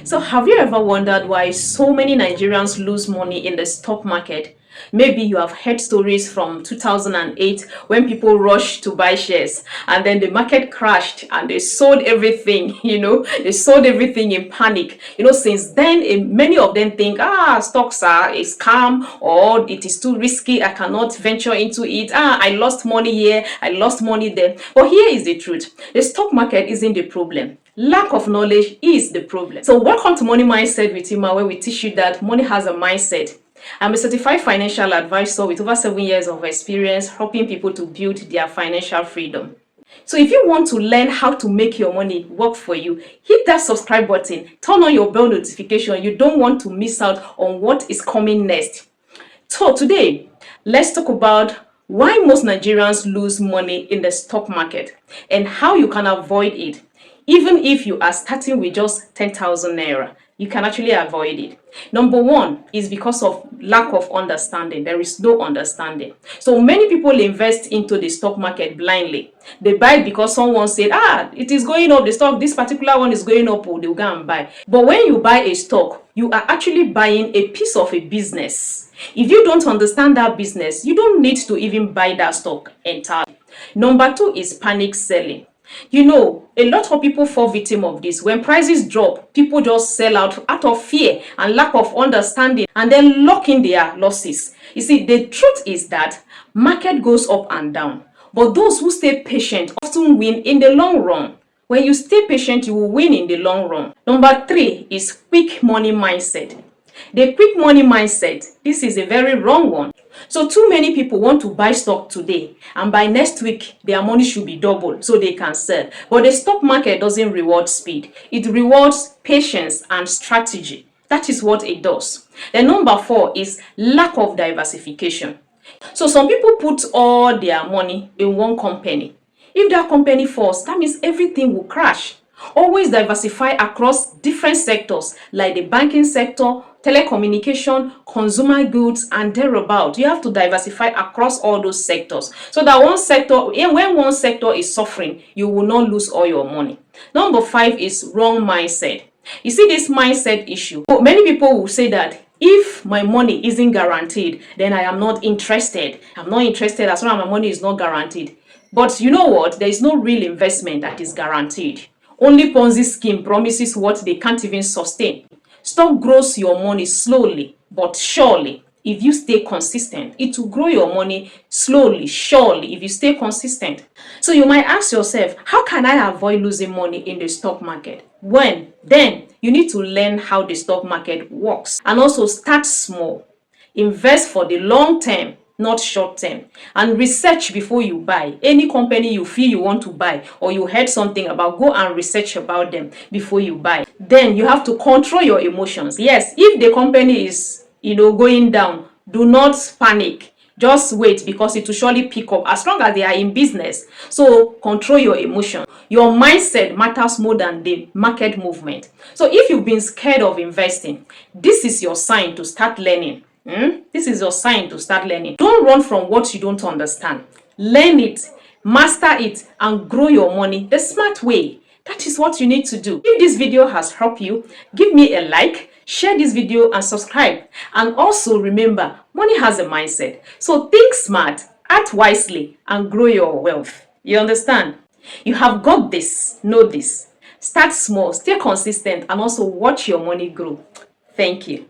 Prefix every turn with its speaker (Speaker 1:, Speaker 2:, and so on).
Speaker 1: So have you ever wondered why so many Nigerians lose money in the stock market? Maybe you have heard stories from 2008 when people rushed to buy shares and then the market crashed and they sold everything, they sold everything in panic. Since then, many of them think, stocks are a scam or it is too risky. I cannot venture into it. I lost money here. I lost money there. But here is the truth. The stock market isn't the problem. Lack of knowledge is the problem. So welcome to Money Mindset with Ima, where we teach you that money has a mindset. I'm a certified financial advisor with over 7 years of experience helping people to build their financial freedom. So if you want to learn how to make your money work for you, hit that subscribe button, turn on your bell notification. You don't want to miss out on what is coming next. So today, let's talk about why most Nigerians lose money in the stock market and how you can avoid it. Even if you are starting with just 10,000 naira, you can actually avoid it. Number one is because of lack of understanding. There is no understanding. So many people invest into the stock market blindly. They buy it because someone said, it is going up, the stock, this particular one is going up, they'll go and buy. But when you buy a stock, you are actually buying a piece of a business. If you don't understand that business, you don't need to even buy that stock entirely. Number two is panic selling. A lot of people fall victim of this. When prices drop, people just sell out of fear and lack of understanding and then lock in their losses. You see, the truth is that market goes up and down, but those who stay patient often win in the long run. When you stay patient, you will win in the long run. Number three is quick money mindset. The quick money mindset, this is a very wrong one. So too many people want to buy stock today and by next week their money should be doubled so they can sell. But the stock market doesn't reward speed. It rewards patience and strategy. That is what it does. Then number four is lack of diversification. So some people put all their money in one company. If that company falls, that means everything will crash. Always diversify across different sectors like the banking sector, telecommunication, consumer goods, and thereabout. You have to diversify across all those sectors so that when one sector is suffering, you will not lose all your money. Number five is wrong mindset. You see this mindset issue. Many people will say that if my money isn't guaranteed, then I am not interested. I'm not interested as long as my money is not guaranteed. But you know what? There is no real investment that is guaranteed. Only Ponzi scheme promises what they can't even sustain. Stock grows your money slowly but surely. If you stay consistent, it will grow your money slowly, surely, if you stay consistent. So you might ask yourself, how can I avoid losing money in the stock market? Then you need to learn how the stock market works and also start small. Invest for the long term, not short term, and research before you buy. Any company you feel you want to buy or you heard something about, go and research about them before you buy. Then you have to control your emotions. Yes, if the company is going down, do not panic. Just wait because it will surely pick up as long as they are in business. So control your emotion. Your mindset matters more than the market movement. So if you've been scared of investing, this is your sign to start learning. This is your sign to start learning. Don't run from what you don't understand. Learn it, master it, and grow your money the smart way. That is what you need to do. If this video has helped you, give me a like, share this video, and subscribe. And also remember, money has a mindset. So think smart, act wisely, and grow your wealth. You understand? You have got this. Know this. Start small, stay consistent, and also watch your money grow. Thank you.